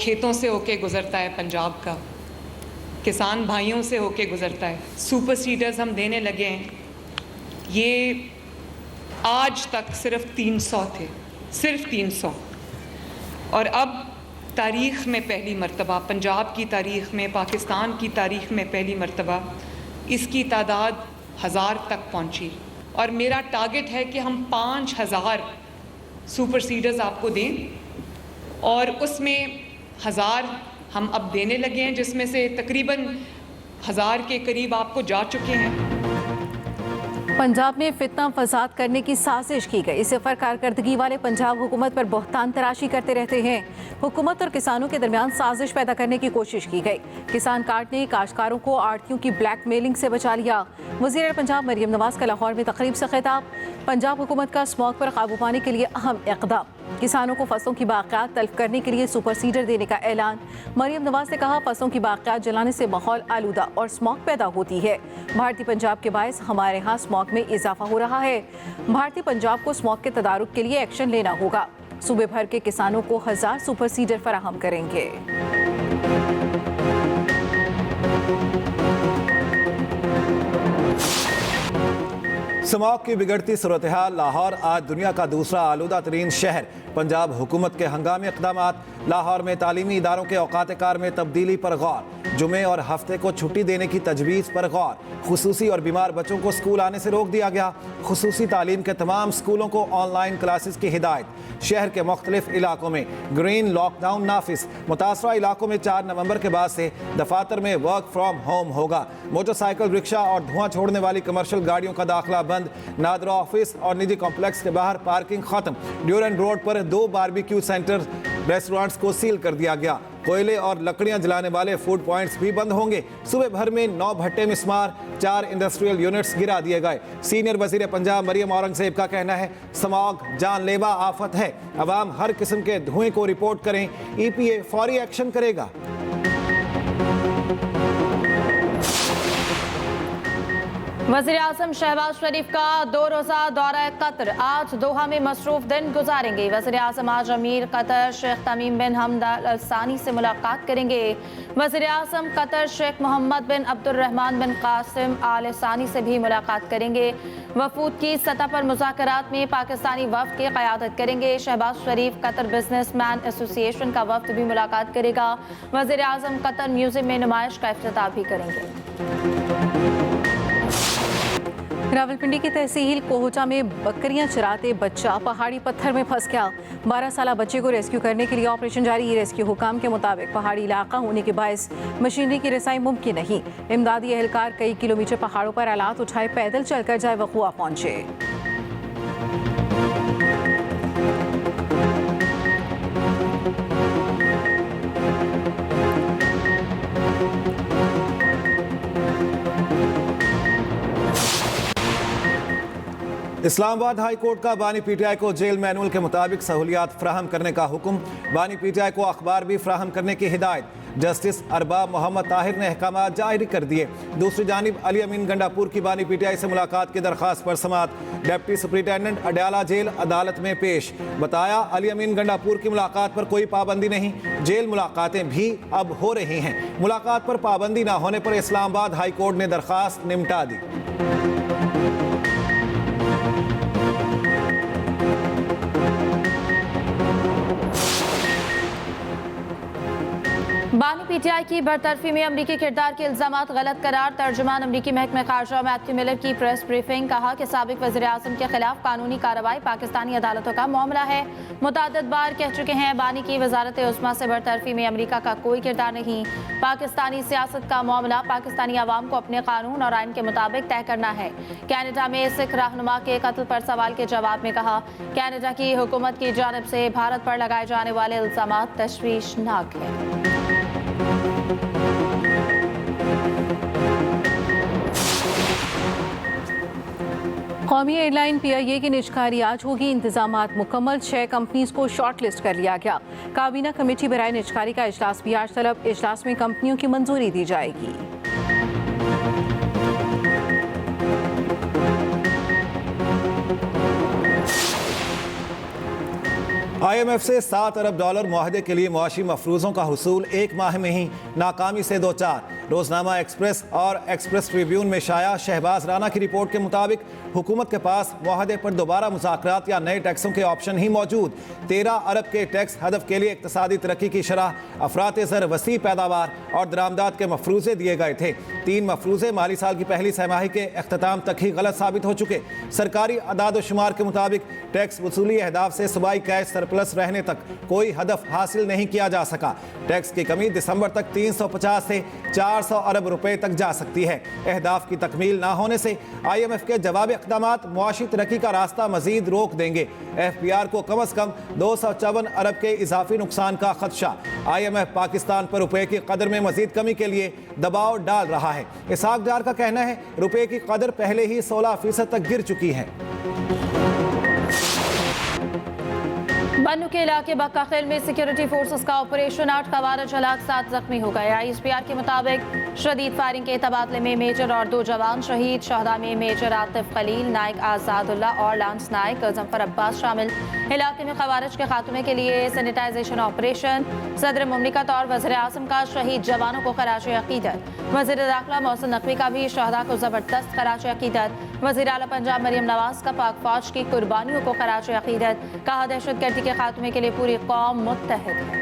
खेतों से होके गुज़रता है, पंजाब का किसान भाइयों से होके गुज़रता है। सुपर सीडर्स हम देने लगे हैं, ये आज तक सिर्फ 300 थे, सिर्फ 300, और अब तारीख़ में पहली मर्तबा, पंजाब की तारीख़ में, पाकिस्तान की तारीख़ में पहली मर्तबा इसकी तादाद 1000 तक पहुंची। और मेरा टारगेट है कि हम 5000 सुपर सीडर्स आपको दें, और उसमें 1000 हम अब देने लगे हैं, जिसमें से तकरीबन 1000 के करीब आपको जा चुके हैं। पंजाब में फितना फसाद करने की साजिश की गई। सिफर कारकर्दगी वाले पंजाब हुकूमत पर बहतान तराशी करते रहते हैं। हुकूमत और किसानों के दरमियान साजिश पैदा करने की कोशिश की गई। किसान कार्ड ने काश्तकारों को आड़तियों की ब्लैकमेलिंग से बचा लिया। वज़ीर पंजाब मरियम नवाज का लाहौर में तकरीब से खिताब। पंजाब हुकूमत का स्मॉग पर काबू पाने के लिए अहम इक़दाम। किसानों को फसलों की बाक़ियात तल्फ करने के लिए सुपर सीडर देने का ऐलान। मरियम नवाज ने कहा, फसलों की बाक़ियात जलाने से माहौल आलूदा और स्मॉग पैदा होती है। भारतीय पंजाब के बायस हमारे यहाँ स्मॉग में इजाफा हो रहा है। भारतीय पंजाब को स्मॉग के तदारुक के लिए एक्शन लेना होगा। सूबे भर के किसानों को 1000 सुपर सीडर फराहम करेंगे। स्मॉग की बिगड़ती सूरत हाल। लाहौर आज दुनिया का दूसरा आलूदा तरीन शहर। पंजाब हुकूमत के हंगामी इक़दामात। लाहौर में तालीमी इदारों के औकात कार में तब्दीली पर गौर। जुमे और हफ्ते को छुट्टी देने की तजवीज़ पर गौर। खुसूसी और बीमार बच्चों को स्कूल आने से रोक दिया गया। खुसूसी तालीम के तमाम स्कूलों को ऑनलाइन क्लासेस की हिदायत। शहर के मुख्तलिफ इलाकों में ग्रीन लॉकडाउन नाफिज। मुतासरा इलाकों में 4 नवंबर के बाद से दफातर में वर्क फ्राम होम होगा। मोटरसाइकिल, रिक्शा और धुआं छोड़ने वाली कमर्शियल गाड़ियों का दाखिला बंद। नादरा ऑफिस और निजी कॉम्प्लेक्स के बाहर पार्किंग खत्म। ड्यूरेंट रोड पर 2 बारबेक्यू सेंटर रेस्टोरेंट्स को सील कर दिया गया। कोयले और लकड़ियां जलाने वाले फूड पॉइंट्स भी बंद होंगे। सुबह भर में 9 भट्टे मिस्मार, 4 इंडस्ट्रियल यूनिट्स गिरा दिए गए। सीनियर वजीर पंजाब मरियम औरंगजेब का कहना है, स्मॉग जानलेवा आफत है। अवाम हर किस्म के धुएं को रिपोर्ट करें, EPA फौरी एक्शन करेगा। वज़ीर आज़म शहबाज शरीफ का 2 रोज़ा दौरा कतर आज दोहा में मसरूफ दिन गुजारेंगे। वज़ीर आज़म आज अमीर कतर शेख तमीम बिन हमद अल सानी से मुलाकात करेंगे। वज़ीर आज़म कतर शेख मोहम्मद बिन अब्दुर्रहमान बिन कासिम आल सानी से भी मुलाकात करेंगे। वफूद की सतह पर मुज़ाकरात में पाकिस्तानी वफ्द की क़यादत करेंगे। शहबाज शरीफ कतर बिजनेसमैन एसोसिएशन का वफ्द भी मुलाकात करेगा। वज़ीर आज़म कतर म्यूजियम में नुमाइश का इफ्तिताह भी करेंगे। रावलपिंडी की तहसील कोहटा में बकरियां चराते बच्चा पहाड़ी पत्थर में फंस गया। 12 साला बच्चे को रेस्क्यू करने के लिए ऑपरेशन जारी। रेस्क्यू हुकाम के मुताबिक पहाड़ी इलाका होने के बायस मशीनरी की रसाई मुमकिन नहीं। इमदादी एहलकार कई किलोमीटर पहाड़ों पर आलात उठाए पैदल चलकर जाए वक़ुआ पहुंचे। इस्लामाबाद हाई कोर्ट का बानी PTI को जेल मैनुअल के मुताबिक सहूलियात फ्राहम करने का हुक्म। बानी PTI को अखबार भी फ्राहम करने की हिदायत। जस्टिस अरबाब मोहम्मद ताहिर ने अहकाम जारी कर दिए। दूसरी जानिब अली अमीन गंडापुर की बानी PTI से मुलाकात की दरख्वास्त पर समात। डिप्टी सुपरिटेंडेंट अडयाला जेल अदालत में पेश। बताया, अली अमीन गंडापुर की मुलाकात पर कोई पाबंदी नहीं। जेल मुलाकातें भी अब हो रही हैं। मुलाकात पर पाबंदी न होने पर इस्लामाबाद हाई कोर्ट ने दरख्वास्त निपटा दी। बानी PTI की बरतरफी में अमरीकी किरदार के इल्जामात गलत करार। तर्जुमान अमरीकी महकमा खारजा मैथ्यू मिलर की प्रेस ब्रीफिंग। कहा कि साबिक वज़ीर आज़म के खिलाफ कानूनी कार्रवाई पाकिस्तानी अदालतों का मामला है। मुतअद्दिद बार कह चुके हैं, बानी की वजारत उस्मा से बरतरफी में अमरीका का कोई किरदार नहीं। पाकिस्तानी सियासत का मामला पाकिस्तानी अवाम को अपने कानून और आइन के मुताबिक तय करना है। कैनेडा में सिख रहनुमा के कत्ल पर सवाल के जवाब में कहा, कैनेडा की हुकूमत की जानिब से भारत पर लगाए जाने वाले इल्जामात तशवीशनाक हैं। कौमी एयरलाइन PIA की निजकारी आज होगी। इंतजामात मुकम्मल। 6 कंपनीज को शॉर्ट लिस्ट कर लिया गया। काबीना कमेटी बराए निजकारी का इजलास भी आज तलब। इजलास में कंपनियों की मंजूरी दी जाएगी। IMF से $7 अरब मुआहदे के लिए मुआशी मफरूज़ों का हुसूल एक माह में ही नाकामी से दो चार। रोजनामा एक्सप्रेस और एक्सप्रेस ट्रिब्यून में शाया शहबाज राना की रिपोर्ट के मुताबिक हुकूमत के पास मुआहदे पर दोबारा मुज़ाकरात या नए टैक्सों के ऑप्शन ही मौजूद। 13 अरब के टैक्स हदफ के लिए इक्तसादी तरक्की की शरह, अफरात ज़र, वसी पैदावार और दरामदात के मफरूज़े दिए गए थे। 3 मफरूज़े माली साल की पहली छमाही के अख्ताम तक ही गलत साबित हो चुके। सरकारी अदाद शुमार के मुताबिक टैक्स वसूली अहदाफ से सूबाई कैश सरप्लस रहने तक कोई हदफ हासिल नहीं किया जा सका। टैक्स की कमी दिसंबर तक 350 से 400 अरब रुपए तक जा सकती है। अहदाफ की तकमील ना होने से IMF के जवाबी इक़दामात मुआशी तरक्की का रास्ता मजीद रोक देंगे। FPR को कम अज़ कम 254 अरब के इजाफी नुकसान का खदशा। IMF पाकिस्तान पर रुपए की कदर में मजीद कमी के लिए दबाव डाल रहा है। इसहाक डार का कहना है रुपए की कदर पहले ही 16% तक गिर चुकी है। बन्नू के इलाके बक्काखिल में सिक्योरिटी फोर्सेस का ऑपरेशन, 8 खवारिज हलाक, 7 जख्मी हो गए। ISPR के मुताबिक शदीद फायरिंग के तबादले में मेजर और 2 जवान शहीद। शहदा में मेजर आतिफ खलील, नायक आजादुल्ला और लांस नायक जफर अब्बास शामिल। इलाके में खवारिज के खात्मे के लिए सैनिटाइजेशन ऑपरेशन। सदर मुमलिकत और वज़ीर आज़म का शहीद जवानों को खराज अक़ीदत। वज़ीर दाखिला मोहसिन नकवी का भी शहदा को ज़बरदस्त खराज अक़ीदत। वज़ीर आला पंजाब मरियम नवाज का पाक फौज की कुर्बानियों को खराज अक़ीदत। कहा दहशतगर्दी के खात्मे के लिए पूरी कौम मुत्तहिद है।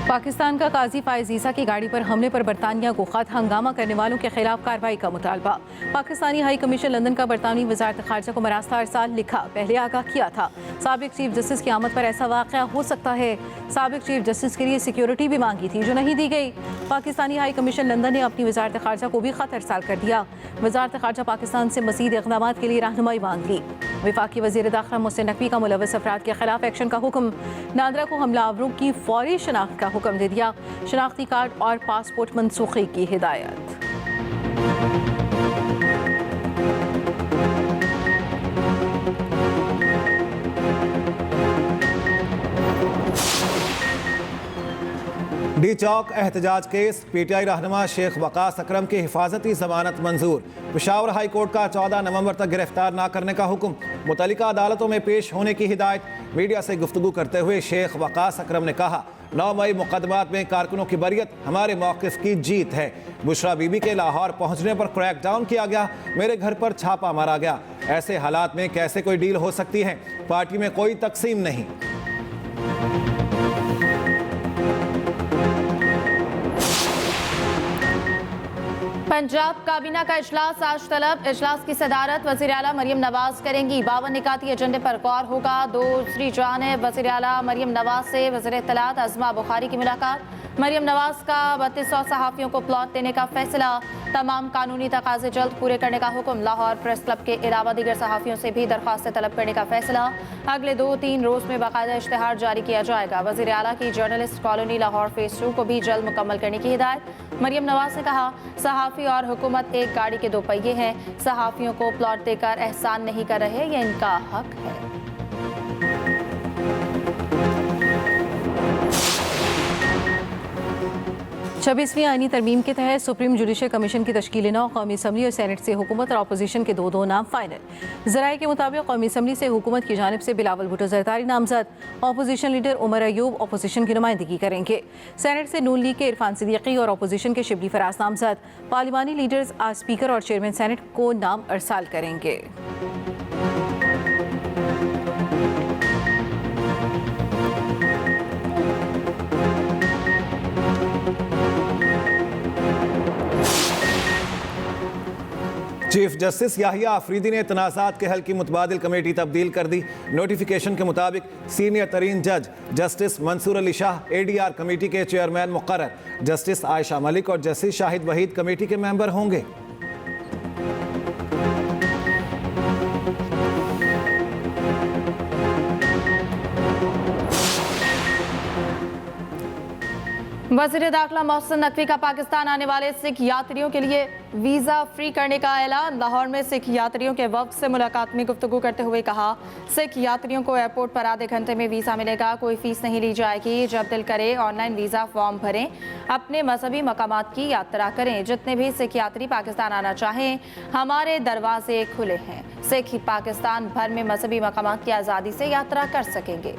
पाकिस्तान का काजी फायज ईसा की गाड़ी पर हमले पर बरतानिया को खत, हंगामा करने वालों के खिलाफ कार्रवाई का मुतालबा। पाकिस्तानी हाई कमीशन लंदन का बरतानवी वजारत खारजा को मरास्ता अरसाल लिखा, पहले आगाह किया था। साबिक चीफ जस्टिस की आमद पर ऐसा वाक़या हो सकता है। साबिक चीफ जस्टिस के लिए सिक्योरिटी भी मांगी थी जो नहीं दी गई। पाकिस्तानी हाई कमीशन लंदन ने अपनी वजारत खारजा को भी खत अरसाल कर दिया। वजारत खारजा पाकिस्तान से मज़ीद इक़दाम के लिए रहनुमाई मांग ली। वफाकी वज़ीर दाखिला मोहसिन नकवी का मुलव्वस अफराद के खिलाफ एक्शन का हुक्म। नादरा को हमलावरों की फौरी शनाख्त का हुक्म दे दिया। शनाख्ती कार्ड और पासपोर्ट मनसूखी की हिदायत। डी चौक एहतजाज केस, PTI रहनुमा शेख वकास अकरम की हिफाजती जमानत मंजूर। पेशावर हाई कोर्ट का 14 नवंबर तक गिरफ्तार न करने का हुक्म। मुतल्लिका अदालतों में पेश होने की हिदायत। मीडिया से गुफ्तगू करते हुए शेख वकास अकरम ने कहा, 9 मई मुकदमात में कारकुनों की बरियत हमारे मौक़िफ़ की जीत है। बुशरा बीबी के लाहौर पहुंचने पर क्रैक डाउन किया गया, मेरे घर पर छापा मारा गया। ऐसे हालात में कैसे कोई डील हो सकती है? पार्टी में कोई तकसीम नहीं। पंजाब काबीना का इजलास आज तलब। इजलास की सदारत वज़ीर आला मरियम नवाज करेंगी। 52 निकाती एजेंडे पर गौर होगा। दूसरी जानिब वज़ीर आला मरियम नवाज से वज़ीर इत्तलात अज़मा बुखारी की मुलाकात। मरियम नवाज का 3200 सहाफ़ियों को प्लॉट देने का फैसला। तमाम कानूनी तकाज़े जल्द पूरे करने का हुक्म। लाहौर प्रेस क्लब के अलावा दीगर सहाफ़ियों से भी दरख्वास्त तलब करने का फैसला। अगले 2-3 रोज़ में बाकायदा इश्तिहार जारी किया जाएगा। वज़ीर आला की जर्नलिस्ट कॉलोनी लाहौर फ़ेज़ 2 को भी जल्द मुकम्मल करने की हिदायत। मरियम नवाज ने कहा, सहाफ़ी और हुकूमत एक गाड़ी के 2 पहिए हैं। सहाफ़ियों को प्लॉट देकर एहसान नहीं कर रहे, ये इनका हक है। 26वीं आईनी तरमीम के तहत सुप्रीम जुडिशल कमीशन की तश्कील 9 कौमी असम्बली और सेनेट से हुकूमत और अपोजिशन के 2 नाम फाइनल। ज़राए के मुताबिक कौमी असम्बली से हुकूमत की जानिब से बिलावल भुट्टो ज़रदारी नामजद, opposition leader Umar Ayub opposition की नुमाइंदगी करेंगे। सेनेट से नून लीग के इरफान सिद्दीकी और अपोजिशन के शिबली फराज नामजद। पार्लिमानी लीडर्स आज स्पीकर और चेयरमैन सेनेट को नाम अरसाल करेंगे। चीफ जस्टिस याहिया अफरीदी ने तनाज़ात के हल की मुतबादिल कमेटी तब्दील कर दी। नोटिफिकेशन के मुताबिक सीनियर तरीन जज justice Mansoor Ali Shah ADR committee के चेयरमैन मुकर्रर, जस्टिस आयशा मलिक और जस्टिस शाहिद वहीद कमेटी के मेंबर होंगे। वज़ीर दाखिला मोहसिन नकवी का पाकिस्तान आने वाले सिख यात्रियों के लिए वीज़ा फ्री करने का ऐलान। लाहौर में सिख यात्रियों के वफ़द से मुलाकात में गुफ्तगू करते हुए कहा, सिख यात्रियों को एयरपोर्ट पर आधे घंटे में वीज़ा मिलेगा, कोई फ़ीस नहीं ली जाएगी। जब दिल करे ऑनलाइन वीज़ा फॉर्म भरें, अपने मजहबी मकामात की यात्रा करें। जितने भी सिख यात्री पाकिस्तान आना चाहें, हमारे दरवाजे खुले हैं। सिख पाकिस्तान भर में मजहबी मकामात की आज़ादी से यात्रा कर सकेंगे।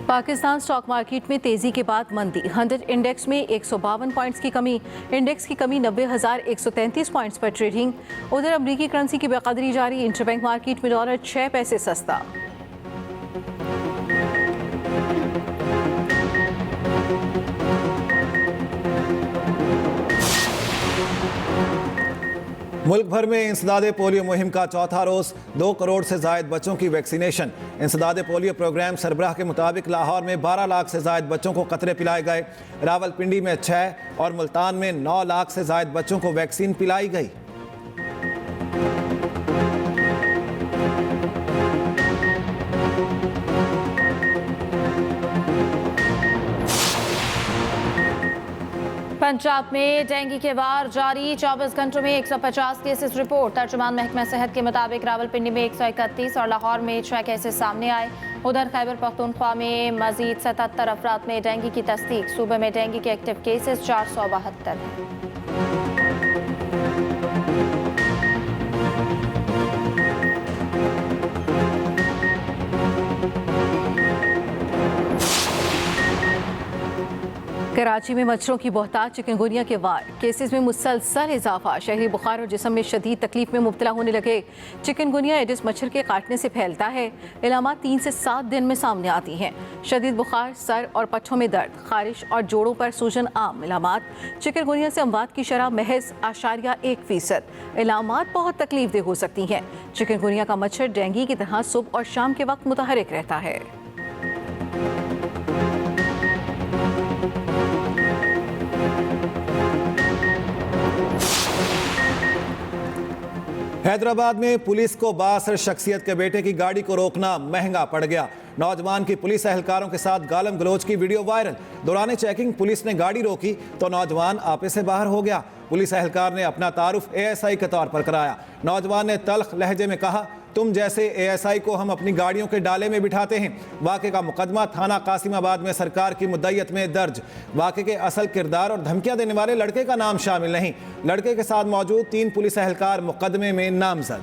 पाकिस्तान स्टॉक मार्केट में तेजी के बाद मंदी। 100 इंडेक्स में 152 पॉइंट्स की कमी। इंडेक्स की कमी 90,133 पॉइंट्स पर ट्रेडिंग। उधर अमरीकी करेंसी की बेकदरी जारी। इंटरबैंक मार्केट में डॉलर 6 पैसे सस्ता। मुल्क भर में इंसदादे पोलियो मुहिम का चौथा रोज 2 करोड़ से जायद बच्चों की वैक्सीनेशन। इंसदादे पोलियो प्रोग्राम सरबराह के मुताबिक लाहौर में 12 लाख से जायद बच्चों को कतरे पिलाए गए। रावलपिंडी में 6 और मुल्तान में 9 लाख से जायद बच्चों को वैक्सीन पिलाई गई। पंजाब में डेंगू के वार जारी। 24 घंटों में 150 केसेस रिपोर्ट। तर्जुमान महकमा सेहत के मुताबिक रावलपिंडी में 131 और लाहौर में 6 केसेस सामने आए। उधर खैबर पख्तूनख्वा में मजीद 77 अफराद में डेंगू की तस्दीक। सूबे में डेंगू के एक्टिव केसेस 472 हैं। कराची में मच्छरों की बहुतायत, चिकनगुनिया के वार। केसेस में मुसलसल इजाफा। शहरी बुखार और जिस्म में शदीद तकलीफ में मुब्तला होने लगे। चिकनगुनिया एडिस मच्छर के काटने से फैलता है। इलामात 3 से 7 दिन में सामने आती हैं। शदीद बुखार, सर और पट्ठों में दर्द, खारिश और जोड़ों पर सूजन आम इलामात। चिकनगुनिया से अमवात की शरह महज 0.1%। इलामात बहुत तकलीफ दे हो सकती हैं। चिकनगुनिया का मच्छर डेंगू की तरह सुबह और शाम के वक्त मुतहरिक रहता है। हैदराबाद में पुलिस को बासर शख्सियत के बेटे की गाड़ी को रोकना महंगा पड़ गया। नौजवान की पुलिस एहलकारों के साथ गालम गलोच की वीडियो वायरल। दौरान चेकिंग पुलिस ने गाड़ी रोकी तो नौजवान आपे से बाहर हो गया। पुलिस एहलकार ने अपना तारुफ ASI के तौर पर कराया। नौजवान ने तल्ख लहजे में कहा, तुम जैसे ASI को हम अपनी गाड़ियों के डाले में बिठाते हैं। वाक़े का मुकदमा थाना कासिमाबाद में सरकार की मुद्दईयत में दर्ज। वाक़े के असल किरदार और धमकियां देने वाले लड़के का नाम शामिल नहीं। लड़के के साथ मौजूद 3 पुलिस एहलकार मुकदमे में नामजद।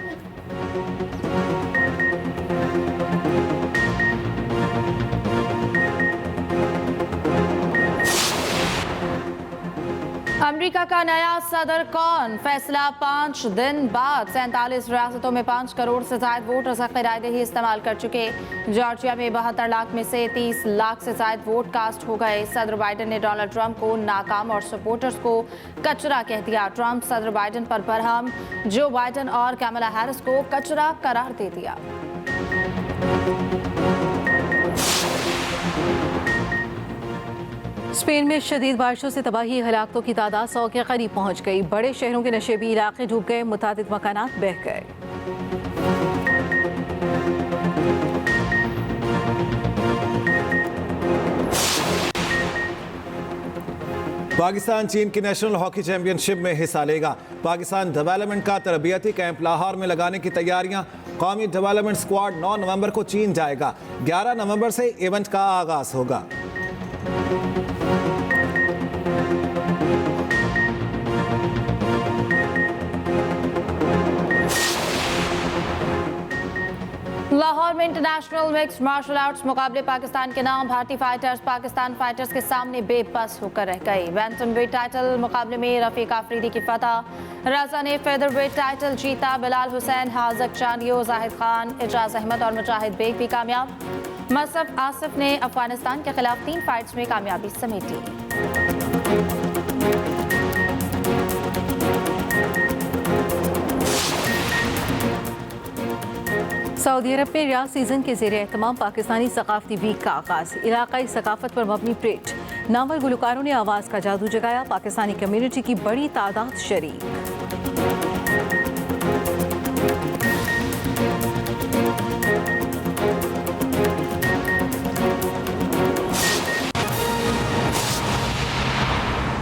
अमेरिका का नया सदर कौन? फैसला 5 दिन बाद। 47 रियासतों में 5 करोड़ से ज्यादा वोटर्स हक़ रायदही इस्तेमाल कर चुके। जॉर्जिया में 72 लाख में से 30 लाख से ज्यादा वोट कास्ट हो गए। सदर बाइडन ने डोनाल्ड ट्रंप को नाकाम और सपोर्टर्स को कचरा कह दिया। ट्रंप सदर बाइडन पर बरहम। जो बाइडन और कैमला हैरिस को कचरा करार दे दिया। स्पेन में शदीद बारिशों से तबाही, हलाकतों की तादाद 100 के करीब पहुंच गई। बड़े शहरों के नशेबी इलाके डूब गए, मुतादिद मकानात बह गए। पाकिस्तान चीन की नेशनल हॉकी चैंपियनशिप में हिस्सा लेगा। पाकिस्तान डेवलपमेंट का तरबियती कैंप लाहौर में लगाने की तैयारियां। कौमी डेवलपमेंट स्क्वाड 9 नवंबर को चीन जाएगा। 11 नवंबर से इवेंट का आगाज होगा। लाहौर में इंटरनेशनल मिक्स्ड मार्शल आर्ट्स मुकाबले पाकिस्तान के नाम। भारतीय फाइटर्स पाकिस्तान फाइटर्स के सामने बेबस होकर रह गए। बैंटमवेट टाइटल मुकाबले में रफीक आफरीदी की फतह। रजा ने फेदरवेट टाइटल जीता। बिलाल हुसैन, हाज़क चांडियो, जाहिद खान, एजाज अहमद और मुजाहिद बेग भी कामयाब। मसफ आसिफ ने अफगानिस्तान के खिलाफ 3 फाइट्स में कामयाबी समेटी। सऊदी अरब में रियाज सीजन के ज़ेरे एहतमाम पाकिस्तानी सकाफती वीक का आगाज़। इलाकाई सकाफत पर मबनी परेड। नावल गुलकारों ने आवाज़ का जादू जगाया। पाकिस्तानी कम्युनिटी की बड़ी तादाद शरीक।